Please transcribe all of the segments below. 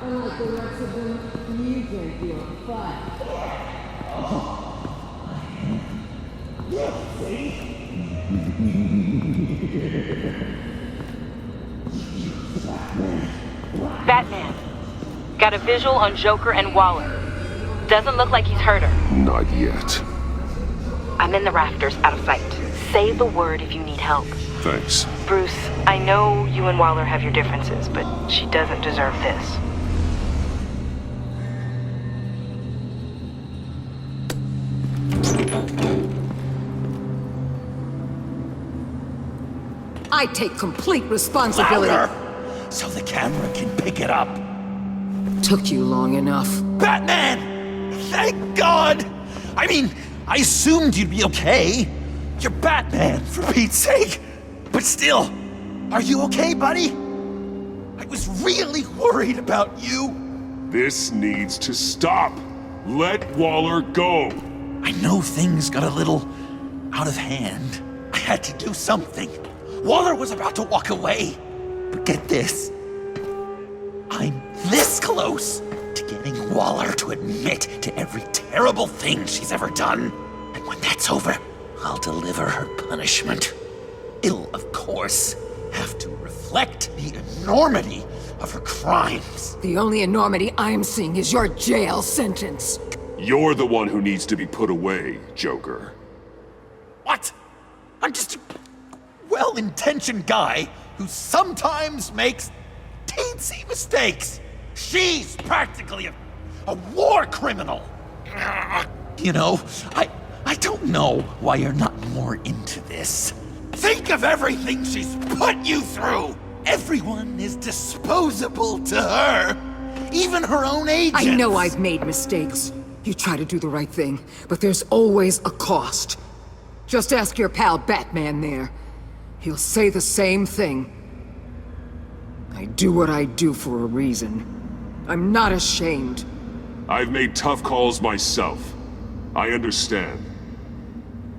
Unlike the rest of them, you can feel fun. Batman. Got a visual on Joker and Waller. Doesn't look like he's hurt her. Not yet. I'm in the rafters, out of sight. Say the word if you need help. Thanks. Bruce, I know you and Waller have your differences, but she doesn't deserve this. I take complete responsibility. Louder! So the camera can pick it up. Took you long enough. Batman! Thank God! I mean, I assumed you'd be okay. You're Batman, for Pete's sake. But still, are you okay, buddy? I was really worried about you. This needs to stop. Let Waller go. I know things got a little out of hand. I had to do something. Waller was about to walk away. But get this. I'm this close to getting Waller to admit to every terrible thing she's ever done. And when that's over, I'll deliver her punishment. It'll, of course, have to reflect the enormity of her crimes. The only enormity I'm seeing is your jail sentence. You're the one who needs to be put away, Joker. What? I'm just a well-intentioned guy who sometimes makes teensy mistakes. She's practically a war criminal. You know, I don't know why you're not more into this. Think of everything she's put you through. Everyone is disposable to her. Even her own agents. I know I've made mistakes. You try to do the right thing, but there's always a cost. Just ask your pal Batman there. He'll say the same thing. I do what I do for a reason. I'm not ashamed. I've made tough calls myself. I understand.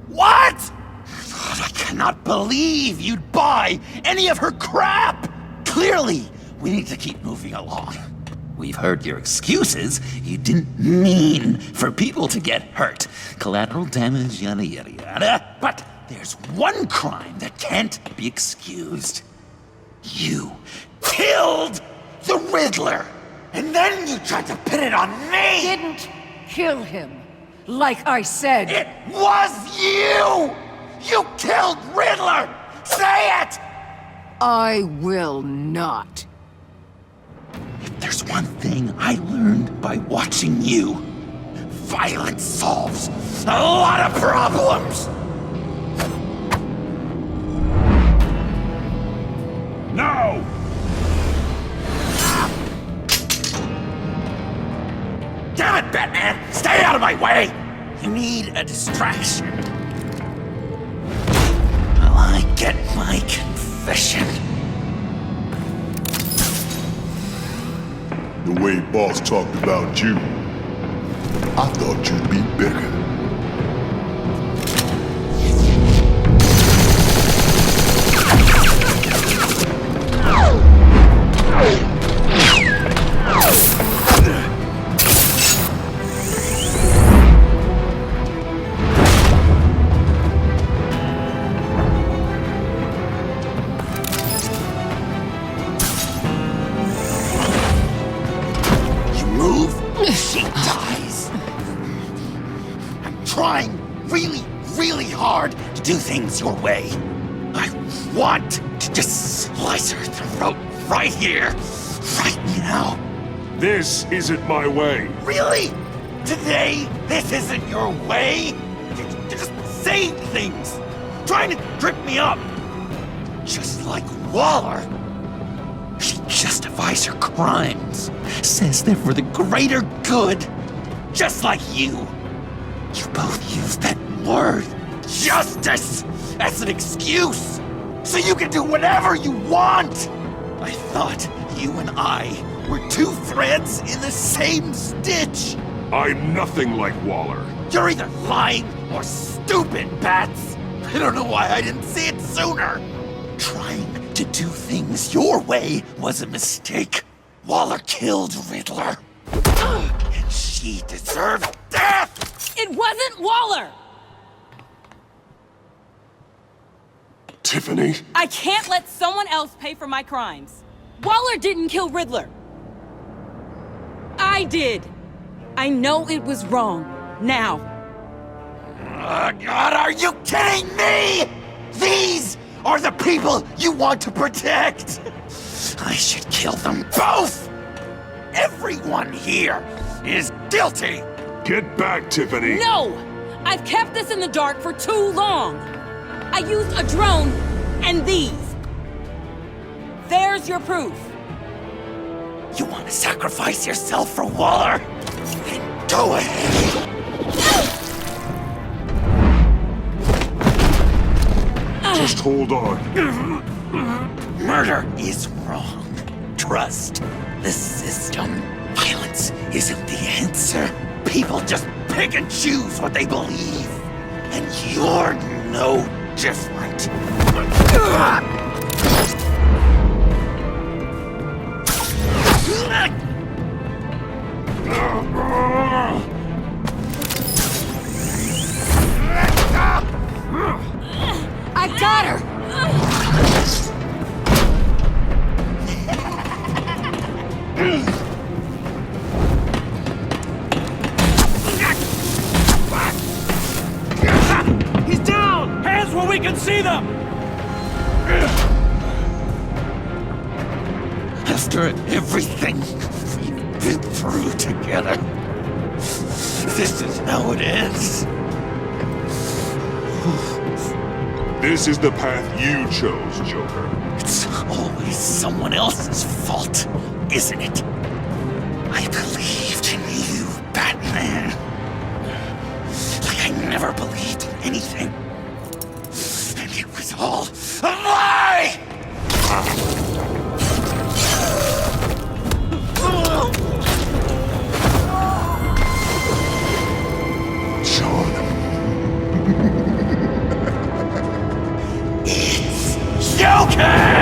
What? I cannot believe you'd buy any of her crap! Clearly, we need to keep moving along. We've heard your excuses. You didn't mean for people to get hurt. Collateral damage, yada yada yada. But there's one crime that can't be excused. You killed the Riddler! And then you tried to pin it on me! Didn't kill him. Like I said. It was you! You killed Riddler! Say it! I will not. If there's one thing I learned by watching you, violence solves a lot of problems! No! Damn it, Batman! Stay out of my way! You need a distraction. While I get my confession. The way Boss talked about you, I thought you'd be bigger. She dies. I'm trying really hard to do things your way. I want to just slice her throat right here, right now. This isn't my way. Really? Today, this isn't your way? You're just saying things, trying to trip me up. Just like Waller. She justifies her crimes, says they're for the greater good, just like you. You both use that word, justice, as an excuse, so you can do whatever you want! I thought you and I were two threads in the same stitch! I'm nothing like Waller. You're either lying or stupid, Bats! I don't know why I didn't see it sooner! Trying to do things your way was a mistake. Waller killed Riddler. And she deserved death! It wasn't Waller! Tiffany? I can't let someone else pay for my crimes. Waller didn't kill Riddler. I did. I know it was wrong. Now. God, are you kidding me? These are the people you want to protect! I should kill them both! Everyone here is guilty! Get back, Tiffany! No! I've kept this in the dark for too long. I used a drone and these. There's your proof. You want to sacrifice yourself for Waller? Then go ahead! Just hold on. Murder is wrong. Trust the system. Violence isn't the answer. People just pick and choose what they believe. And you're no different. I got her! He's down! Hands where we can see them! After everything we've been through together, this is how it ends. This is the path you chose, Joker. It's always someone else's fault, isn't it? I believed in you, Batman. Like I never believed in anything. And it was all a lie! Sean, Joker!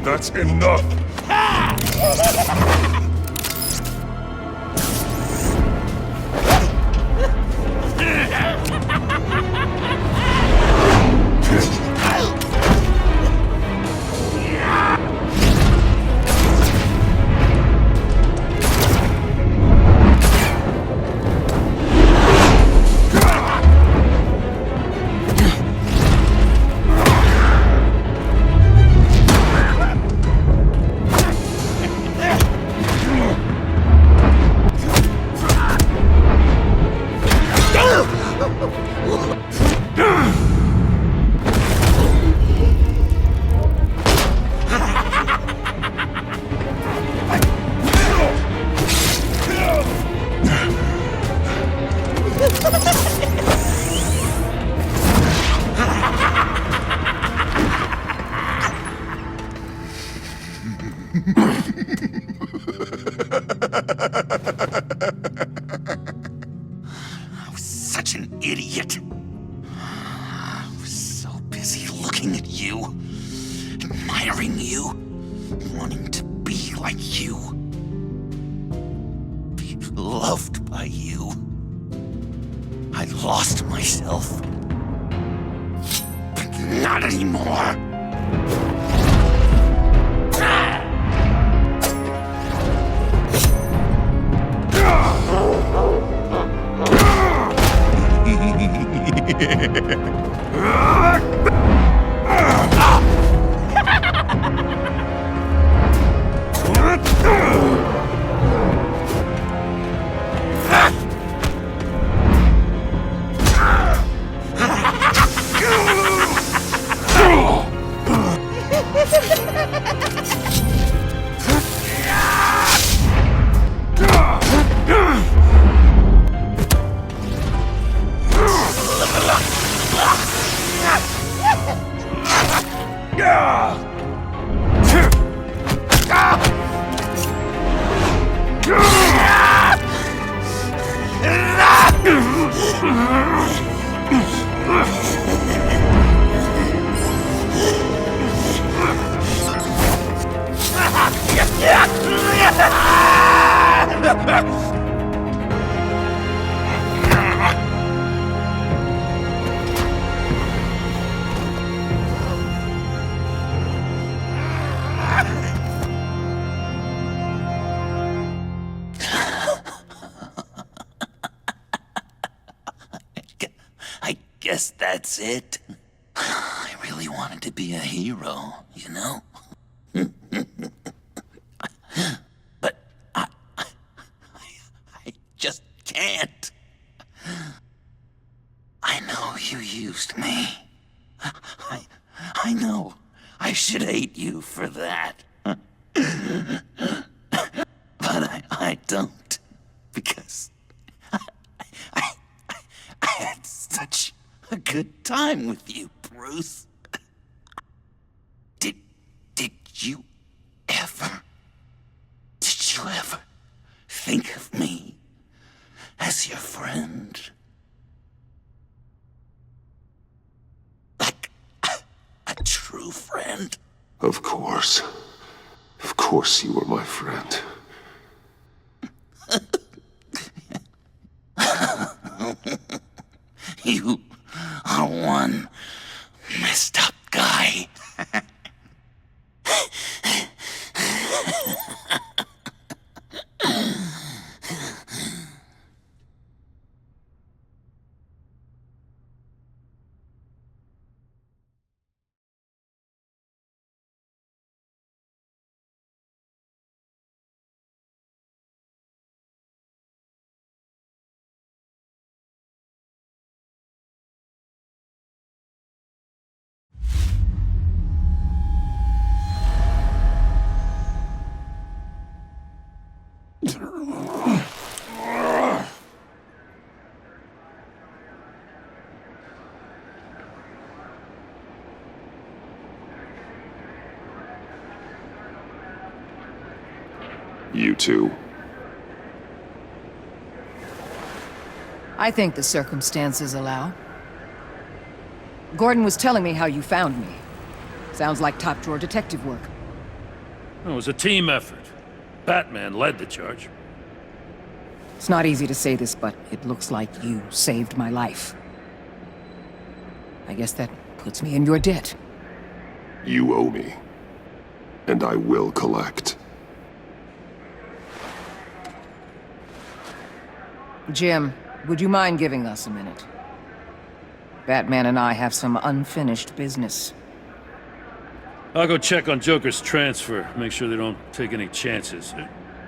That's enough! I was such an idiot. I was so busy looking at you admiring you, wanting to be like you, be loved by you. I lost myself, but not anymore. I guess that's it. I really wanted to be a hero, you know? But I just can't. I know you used me. I know I should hate you for that. But I don't, because I had such a good time with you, Bruce. Did you ever think of me as your friend? Like a true friend? Of course. Of course you were my friend. You are one messed up guy. You too. I think the circumstances allow. Gordon was telling me how you found me. Sounds like top-drawer detective work. It was a team effort. Batman led the charge. It's not easy to say this, but it looks like you saved my life. I guess that puts me in your debt. You owe me. And I will collect. Jim, would you mind giving us a minute? Batman and I have some unfinished business. I'll go check on Joker's transfer, make sure they don't take any chances.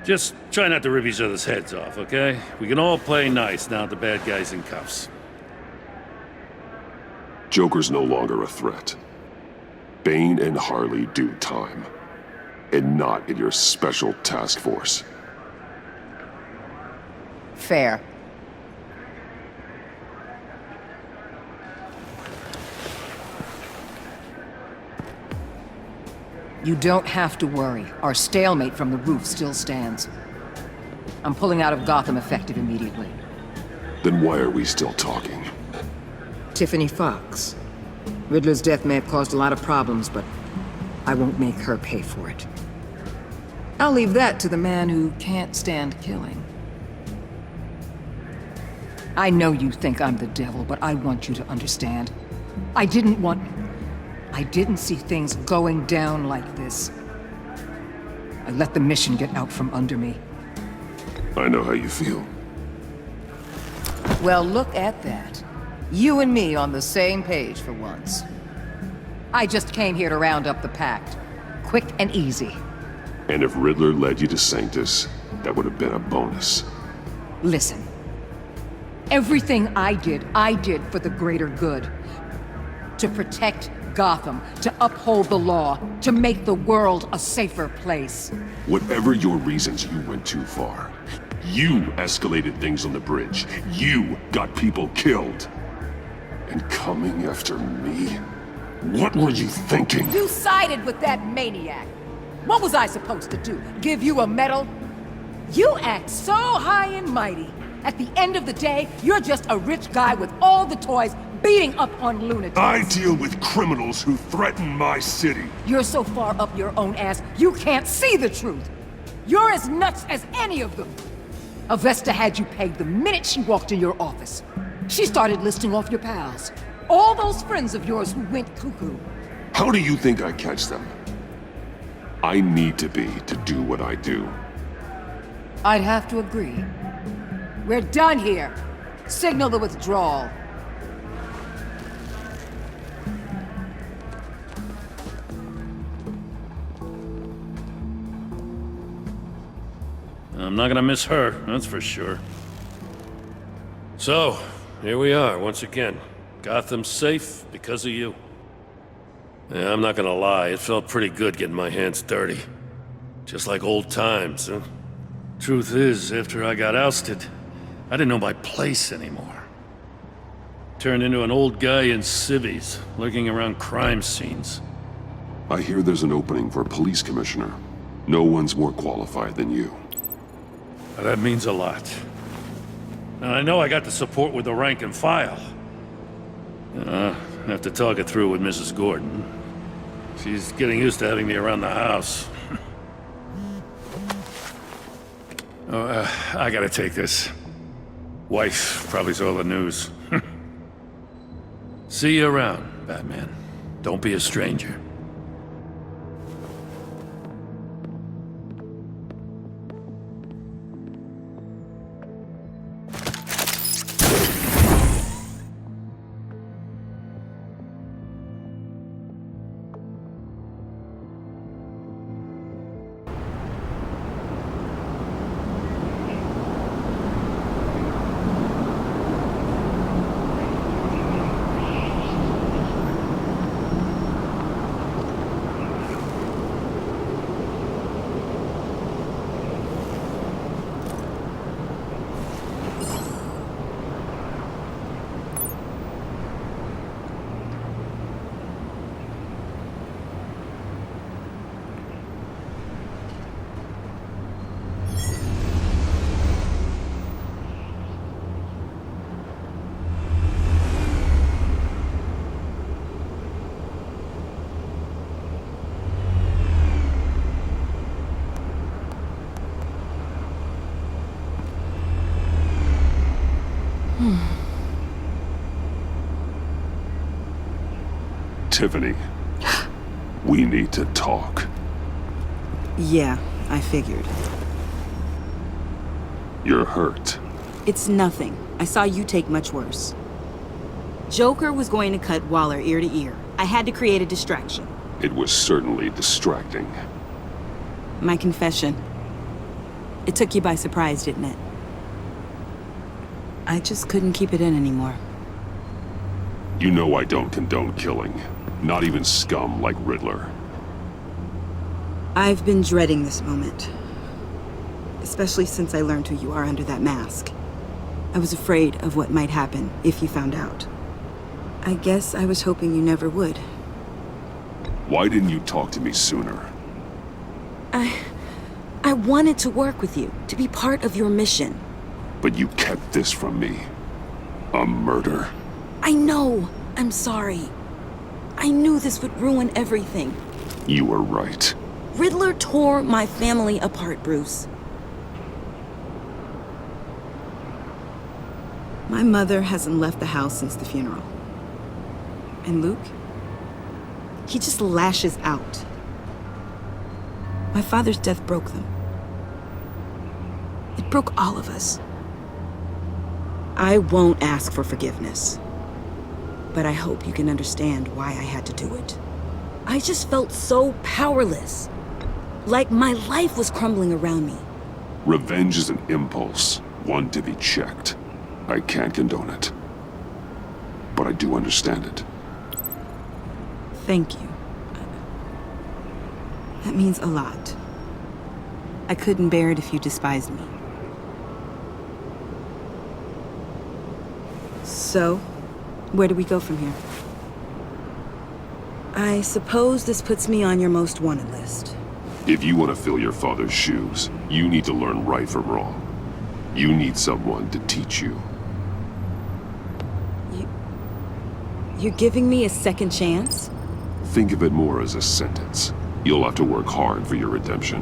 Just try not to rip each other's heads off, okay? We can all play nice now that the bad guy's in cuffs. Joker's no longer a threat. Bane and Harley do time. And not in your special task force. Fair. You don't have to worry. Our stalemate from the roof still stands. I'm pulling out of Gotham effective immediately. Then why are we still talking? Tiffany Fox. Riddler's death may have caused a lot of problems, but I won't make her pay for it. I'll leave that to the man who can't stand killing. I know you think I'm the devil, but I want you to understand. I didn't see things going down like this. I let the mission get out from under me. I know how you feel. Well, look at that. You and me on the same page for once. I just came here to round up the Pact. Quick and easy. And if Riddler led you to Sanctus, that would have been a bonus. Listen. Everything I did for the greater good. To protect Gotham, to uphold the law, to make the world a safer place. Whatever your reasons, you went too far. You escalated things on the bridge. You got people killed. And coming after me? What were you thinking? You sided with that maniac. What was I supposed to do? Give you a medal? You act so high and mighty. At the end of the day, you're just a rich guy with all the toys beating up on lunatics. I deal with criminals who threaten my city. You're so far up your own ass, you can't see the truth. You're as nuts as any of them. Avesta had you pegged the minute she walked in your office. She started listing off your pals. All those friends of yours who went cuckoo. How do you think I catch them? I need to be to do what I do. I'd have to agree. We're done here. Signal the withdrawal. I'm not gonna miss her, that's for sure. So, here we are, once again. Gotham's safe because of you. Yeah, I'm not gonna lie, it felt pretty good getting my hands dirty. Just like old times, huh? Truth is, after I got ousted, I didn't know my place anymore. Turned into an old guy in civvies, lurking around crime scenes. I hear there's an opening for police commissioner. No one's more qualified than you. That means a lot. And I know I got the support with the rank and file. I have to talk it through with Mrs. Gordon. She's getting used to having me around the house. I gotta take this. Wife probably saw the news. See you around, Batman. Don't be a stranger. Tiffany, we need to talk. Yeah, I figured. You're hurt. It's nothing. I saw you take much worse. Joker was going to cut Waller ear to ear. I had to create a distraction. It was certainly distracting. My confession. It took you by surprise, didn't it? I just couldn't keep it in anymore. You know I don't condone killing. Not even scum like Riddler. I've been dreading this moment. Especially since I learned who you are under that mask. I was afraid of what might happen if you found out. I guess I was hoping you never would. Why didn't you talk to me sooner? I wanted to work with you, to be part of your mission. But you kept this from me. A murder? I know. I'm sorry. I knew this would ruin everything. You were right. Riddler tore my family apart, Bruce. My mother hasn't left the house since the funeral. And Luke? He just lashes out. My father's death broke them. It broke all of us. I won't ask for forgiveness. But I hope you can understand why I had to do it. I just felt so powerless. Like my life was crumbling around me. Revenge is an impulse, one to be checked. I can't condone it. But I do understand it. Thank you. That means a lot. I couldn't bear it if you despised me. So, where do we go from here? I suppose this puts me on your most wanted list. If you want to fill your father's shoes, you need to learn right from wrong. You need someone to teach you. You're giving me a second chance? Think of it more as a sentence. You'll have to work hard for your redemption.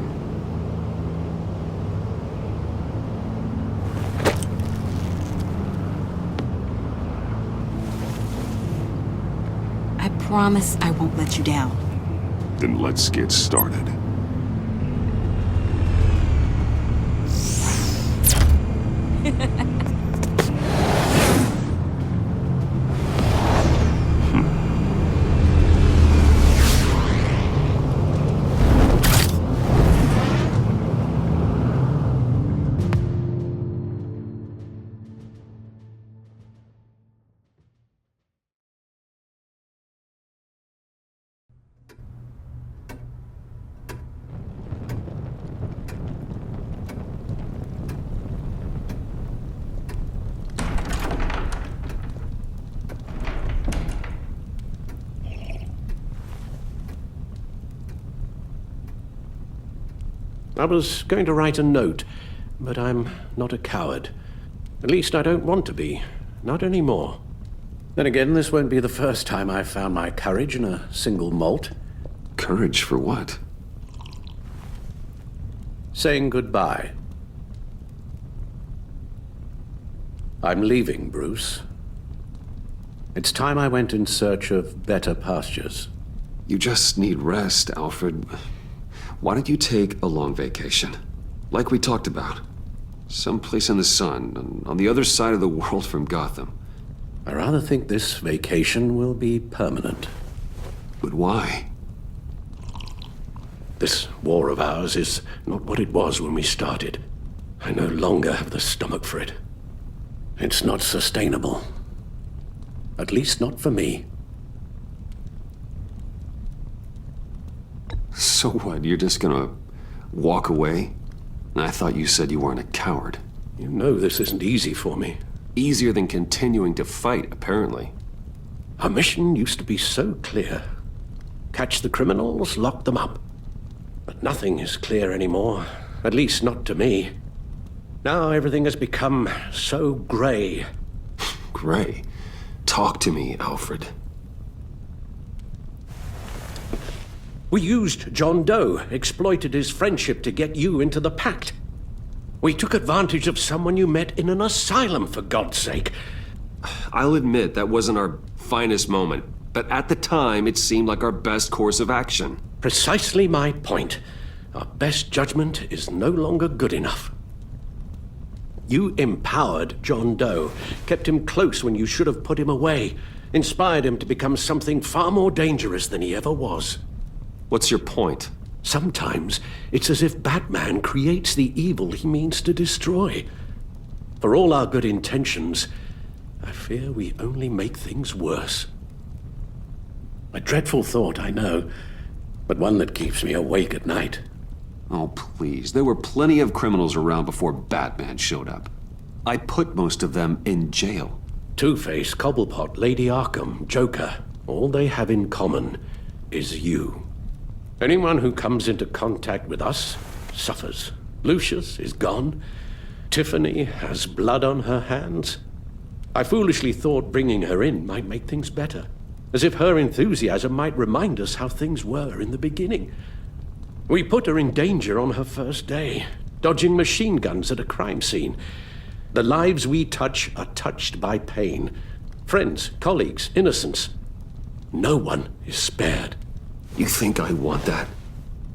I promise I won't let you down. Then let's get started. I was going to write a note, but I'm not a coward. At least I don't want to be. Not anymore. Then again, this won't be the first time I've found my courage in a single malt. Courage for what? Saying goodbye. I'm leaving, Bruce. It's time I went in search of better pastures. You just need rest, Alfred. Why don't you take a long vacation? Like we talked about. Someplace in the sun, on the other side of the world from Gotham. I rather think this vacation will be permanent. But why? This war of ours is not what it was when we started. I no longer have the stomach for it. It's not sustainable. At least not for me. So what, you're just gonna walk away? I thought you said you weren't a coward. You know this isn't easy for me. Easier than continuing to fight, apparently. Our mission used to be so clear. Catch the criminals, lock them up. But nothing is clear anymore, at least not to me. Now everything has become so gray. Gray? Talk to me, Alfred. We used John Doe, exploited his friendship to get you into the pact. We took advantage of someone you met in an asylum, for God's sake. I'll admit that wasn't our finest moment, but at the time it seemed like our best course of action. Precisely my point. Our best judgment is no longer good enough. You empowered John Doe, kept him close when you should have put him away, inspired him to become something far more dangerous than he ever was. What's your point? Sometimes it's as if Batman creates the evil he means to destroy. For all our good intentions, I fear we only make things worse. A dreadful thought, I know, but one that keeps me awake at night. Oh, please. There were plenty of criminals around before Batman showed up. I put most of them in jail. Two-Face, Cobblepot, Lady Arkham, Joker, all they have in common is you. Anyone who comes into contact with us suffers. Lucius is gone. Tiffany has blood on her hands. I foolishly thought bringing her in might make things better. as if her enthusiasm might remind us how things were in the beginning. We put her in danger on her first day, dodging machine guns at a crime scene. The lives we touch are touched by pain. Friends, colleagues, innocents. No one is spared. You think I want that?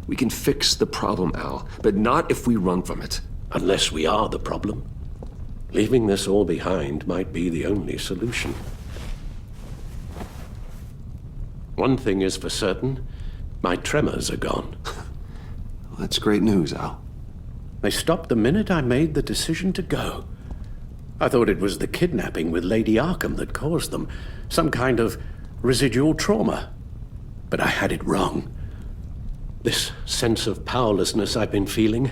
We can fix the problem, Al, but not if we run from it. Unless we are the problem. Leaving this all behind might be the only solution. One thing is for certain, my tremors are gone. Well, that's great news, Al. They stopped the minute I made the decision to go. I thought it was the kidnapping with Lady Arkham that caused them, some kind of residual trauma. But I had it wrong. This sense of powerlessness I've been feeling,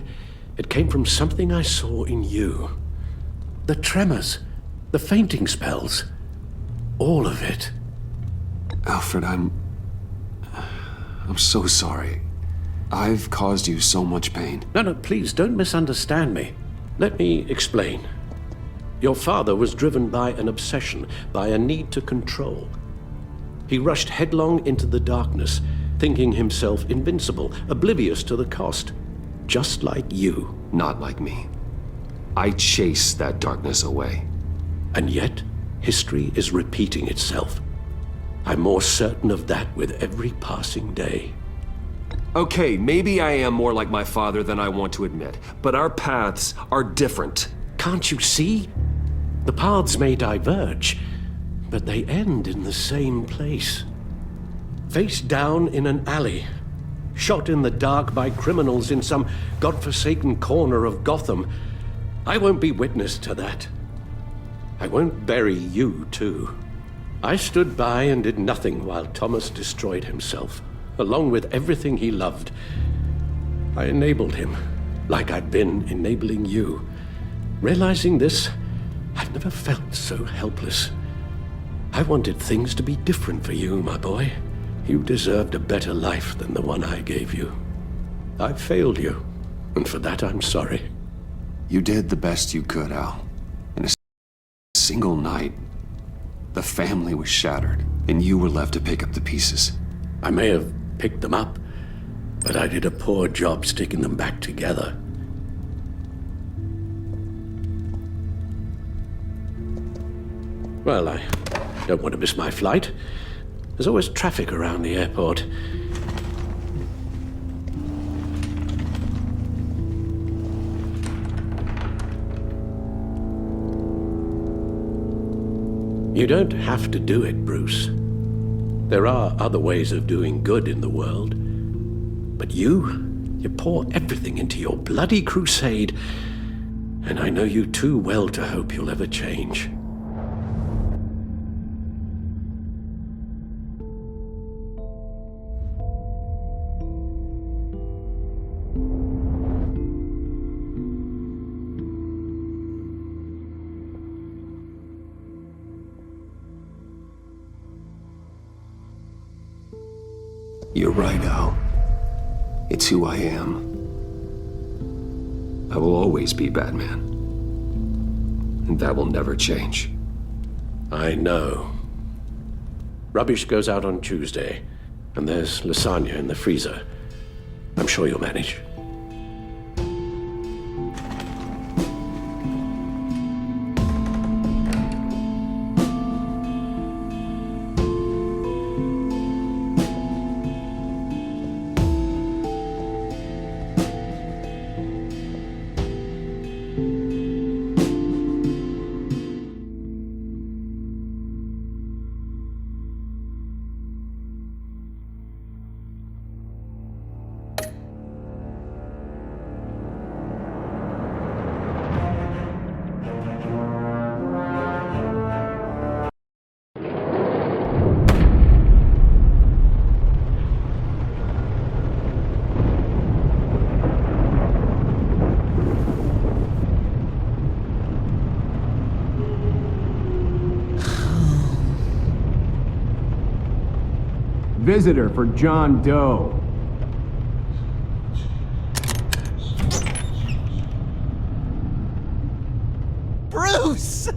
it came from something I saw in you. The tremors, the fainting spells, all of it. Alfred, I'm so sorry. I've caused you so much pain. No, please don't misunderstand me. Let me explain. Your father was driven by an obsession, by a need to control. He rushed headlong into the darkness, thinking himself invincible, oblivious to the cost. Just like you. Not like me. I chased that darkness away. And yet, history is repeating itself. I'm more certain of that with every passing day. Okay, maybe I am more like my father than I want to admit, but our paths are different. Can't you see? The paths may diverge, but they end in the same place. Face down in an alley, shot in the dark by criminals in some godforsaken corner of Gotham. I won't be witness to that. I won't bury you, too. I stood by and did nothing while Thomas destroyed himself, along with everything he loved. I enabled him, like I'd been enabling you. Realizing this, I've never felt so helpless. I wanted things to be different for you, my boy. You deserved a better life than the one I gave you. I failed you, and for that I'm sorry. You did the best you could, Al. In a single night, the family was shattered, and you were left to pick up the pieces. I may have picked them up, but I did a poor job sticking them back together. Well, I don't want to miss my flight. There's always traffic around the airport. You don't have to do it, Bruce. There are other ways of doing good in the world. But you pour everything into your bloody crusade, and I know you too well to hope you'll ever change. You're right, Al. It's who I am. I will always be Batman. And that will never change. I know. Rubbish goes out on Tuesday, and there's lasagna in the freezer. I'm sure you'll manage. Visitor for John Doe. Bruce!